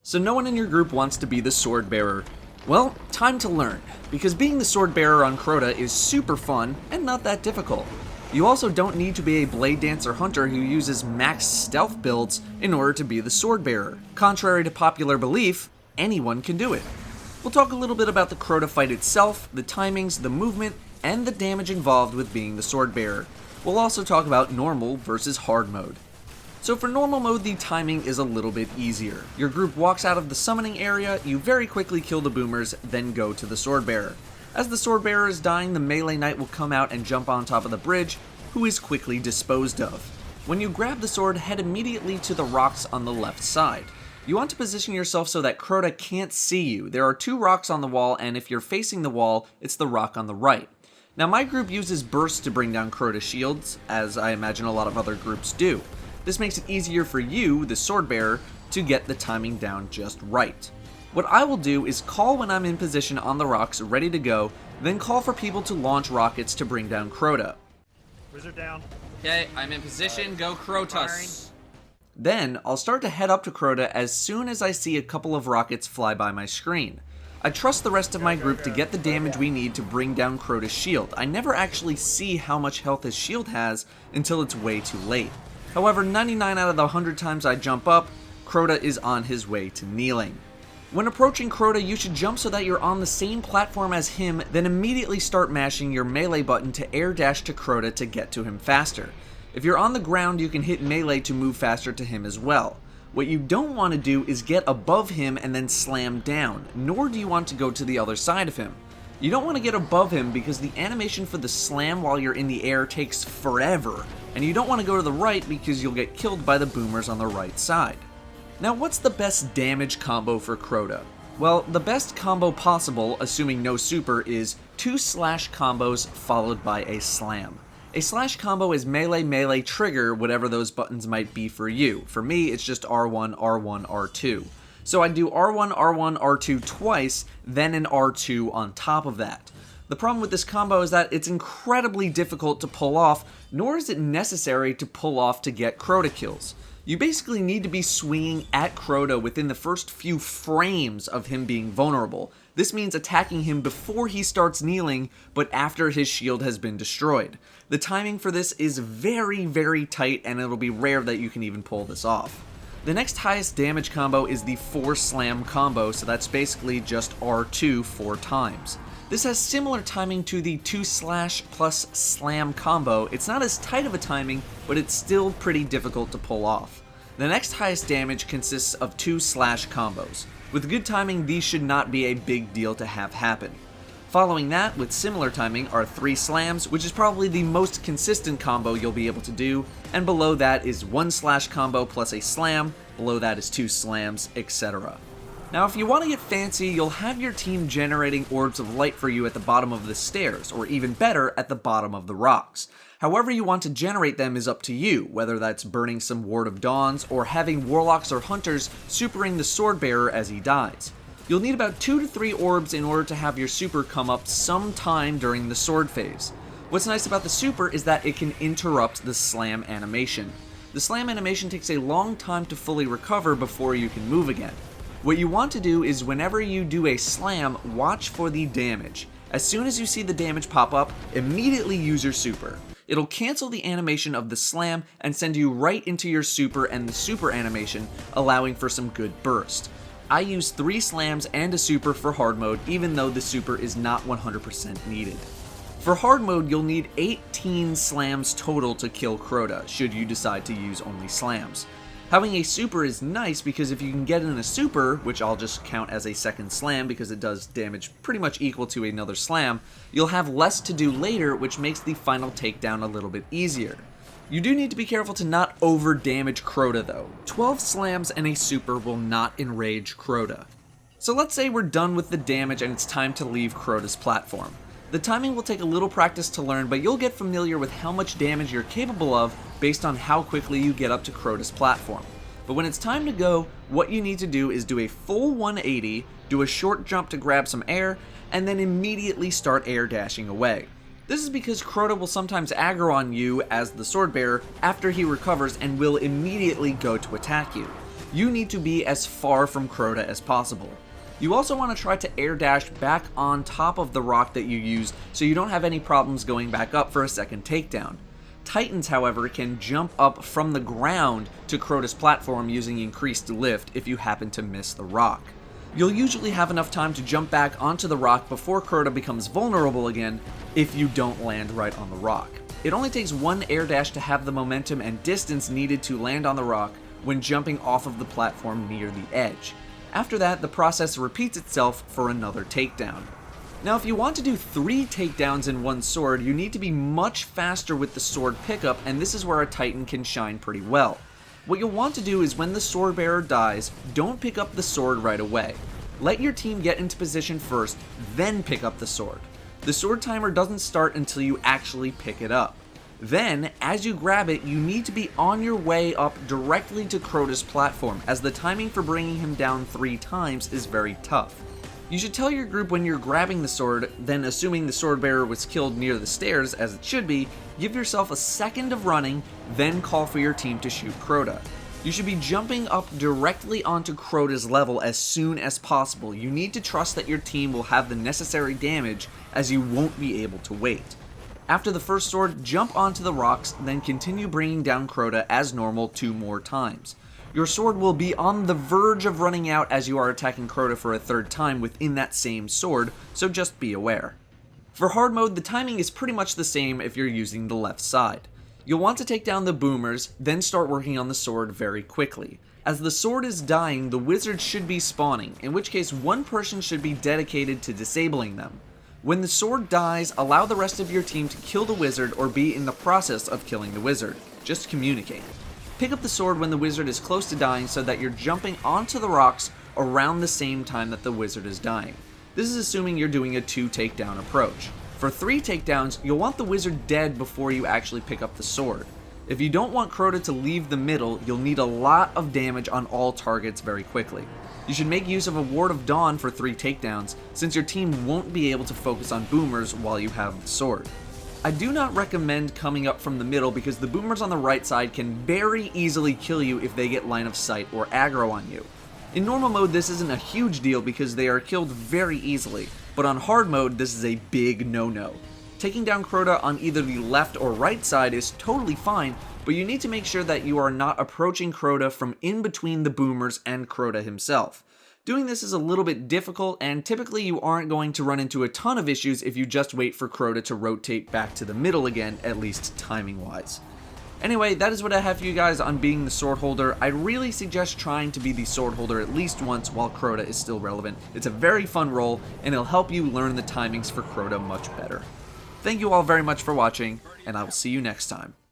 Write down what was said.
So no one in your group wants to be the Swordbearer. Well, time to learn, because being the Swordbearer on Crota is super fun and not that difficult. You also don't need to be a Blade Dancer Hunter who uses max stealth builds in order to be the Swordbearer. Contrary to popular belief, anyone can do it. We'll talk a little bit about the Crota fight itself, the timings, the movement, and the damage involved with being the Swordbearer. We'll also talk about normal versus hard mode. So for normal mode, the timing is a little bit easier. Your group walks out of the summoning area, you very quickly kill the boomers, then go to the Swordbearer. As the Swordbearer is dying, the melee knight will come out and jump on top of the bridge, who is quickly disposed of. When you grab the sword, head immediately to the rocks on the left side. You want to position yourself so that Crota can't see you. There are 2 rocks on the wall, and if you're facing the wall, it's the rock on the right. Now my group uses bursts to bring down Crota's shields, as I imagine a lot of other groups do. This makes it easier for you, the Swordbearer, to get the timing down just right. What I will do is call when I'm in position on the rocks, ready to go, then call for people to launch rockets to bring down Crota. Wizard down. Okay, I'm in position, go Crotas. Then, I'll start to head up to Crota as soon as I see a couple of rockets fly by my screen. I trust the rest of my group to get the damage we need to bring down Crota's shield. I never actually see how much health his shield has until it's way too late. However, 99 out of the 100 times I jump up, Crota is on his way to kneeling. When approaching Crota, you should jump so that you're on the same platform as him, then immediately start mashing your melee button to air dash to Crota to get to him faster. If you're on the ground, you can hit melee to move faster to him as well. What you don't want to do is get above him and then slam down, nor do you want to go to the other side of him. You don't want to get above him because the animation for the slam while you're in the air takes forever, and you don't want to go to the right because you'll get killed by the boomers on the right side. Now what's the best damage combo for Crota? Well, the best combo possible, assuming no super, is 2 slash combos followed by a slam. A slash combo is melee trigger, whatever those buttons might be for you. For me, it's just R1, R1, R2. So I do R1, R1, R2 twice, then an R2 on top of that. The problem with this combo is that it's incredibly difficult to pull off, nor is it necessary to pull off to get Crota kills. You basically need to be swinging at Crota within the first few frames of him being vulnerable. This means attacking him before he starts kneeling, but after his shield has been destroyed. The timing for this is very tight, and it'll be rare that you can even pull this off. The next highest damage combo is the 4 slam combo, so that's basically just R2 4 times. This has similar timing to the 2 slash plus slam combo. It's not as tight of a timing, but it's still pretty difficult to pull off. The next highest damage consists of 2 slash combos. With good timing, these should not be a big deal to have happen. Following that, with similar timing, are 3 slams, which is probably the most consistent combo you'll be able to do, and below that is 1 slash combo plus a slam, below that is 2 slams, etc. Now if you want to get fancy, you'll have your team generating orbs of light for you at the bottom of the stairs, or even better, at the bottom of the rocks. However you want to generate them is up to you, whether that's burning some Ward of Dawns, or having warlocks or hunters supering the Swordbearer as he dies. You'll need about 2 to 3 orbs in order to have your super come up sometime during the sword phase. What's nice about the super is that it can interrupt the slam animation. The slam animation takes a long time to fully recover before you can move again. What you want to do is whenever you do a slam, watch for the damage. As soon as you see the damage pop up, immediately use your super. It'll cancel the animation of the slam and send you right into your super and the super animation, allowing for some good burst. I use 3 slams and a super for hard mode, even though the super is not 100% needed. For hard mode, you'll need 18 slams total to kill Crota, should you decide to use only slams. Having a super is nice because if you can get in a super, which I'll just count as a second slam because it does damage pretty much equal to another slam, you'll have less to do later, which makes the final takedown a little bit easier. You do need to be careful to not over-damage Crota though. 12 slams and a super will not enrage Crota. So let's say we're done with the damage and it's time to leave Crota's platform. The timing will take a little practice to learn, but you'll get familiar with how much damage you're capable of based on how quickly you get up to Crota's platform. But when it's time to go, what you need to do is do a full 180, do a short jump to grab some air, and then immediately start air dashing away. This is because Crota will sometimes aggro on you as the Swordbearer after he recovers and will immediately go to attack you. you need to be as far from Crota as possible. You also want to try to air dash back on top of the rock that you used so you don't have any problems going back up for a second takedown. Titans, however, can jump up from the ground to Crota's platform using increased lift if you happen to miss the rock. You'll usually have enough time to jump back onto the rock before Crota becomes vulnerable again if you don't land right on the rock. It only takes one air dash to have the momentum and distance needed to land on the rock when jumping off of the platform near the edge. After that, the process repeats itself for another takedown. Now, if you want to do 3 takedowns in one sword, you need to be much faster with the sword pickup, and this is where a Titan can shine pretty well. What you'll want to do is when the Swordbearer dies, don't pick up the sword right away. Let your team get into position first, then pick up the sword. The sword timer doesn't start until you actually pick it up. Then, as you grab it, you need to be on your way up directly to Crota's platform, as the timing for bringing him down 3 times is very tough. You should tell your group when you're grabbing the sword, then assuming the Swordbearer was killed near the stairs, as it should be, give yourself a second of running, then call for your team to shoot Crota. You should be jumping up directly onto Crota's level as soon as possible. You need to trust that your team will have the necessary damage, as you won't be able to wait. After the first sword, jump onto the rocks, then continue bringing down Crota as normal 2 more times. Your sword will be on the verge of running out as you are attacking Crota for a 3rd time within that same sword, so just be aware. For hard mode, the timing is pretty much the same if you're using the left side. You'll want to take down the boomers, then start working on the sword very quickly. As the sword is dying, the wizard should be spawning, in which case one person should be dedicated to disabling them. When the sword dies, allow the rest of your team to kill the wizard or be in the process of killing the wizard. Just communicate. Pick up the sword when the wizard is close to dying so that you're jumping onto the rocks around the same time that the wizard is dying. This is assuming you're doing a 2 takedown approach. For 3 takedowns, you'll want the wizard dead before you actually pick up the sword. If you don't want Crota to leave the middle, you'll need a lot of damage on all targets very quickly. You should make use of a Ward of Dawn for 3 takedowns, since your team won't be able to focus on boomers while you have the sword. I do not recommend coming up from the middle because the boomers on the right side can very easily kill you if they get line of sight or aggro on you. In normal mode, this isn't a huge deal because they are killed very easily, but on hard mode, this is a big no-no. Taking down Crota on either the left or right side is totally fine, but you need to make sure that you are not approaching Crota from in between the boomers and Crota himself. Doing this is a little bit difficult, and typically you aren't going to run into a ton of issues if you just wait for Crota to rotate back to the middle again, at least timing-wise. Anyway, that is what I have for you guys on being the sword holder. I really suggest trying to be the sword holder at least once while Crota is still relevant. It's a very fun role, and it'll help you learn the timings for Crota much better. Thank you all very much for watching, and I will see you next time.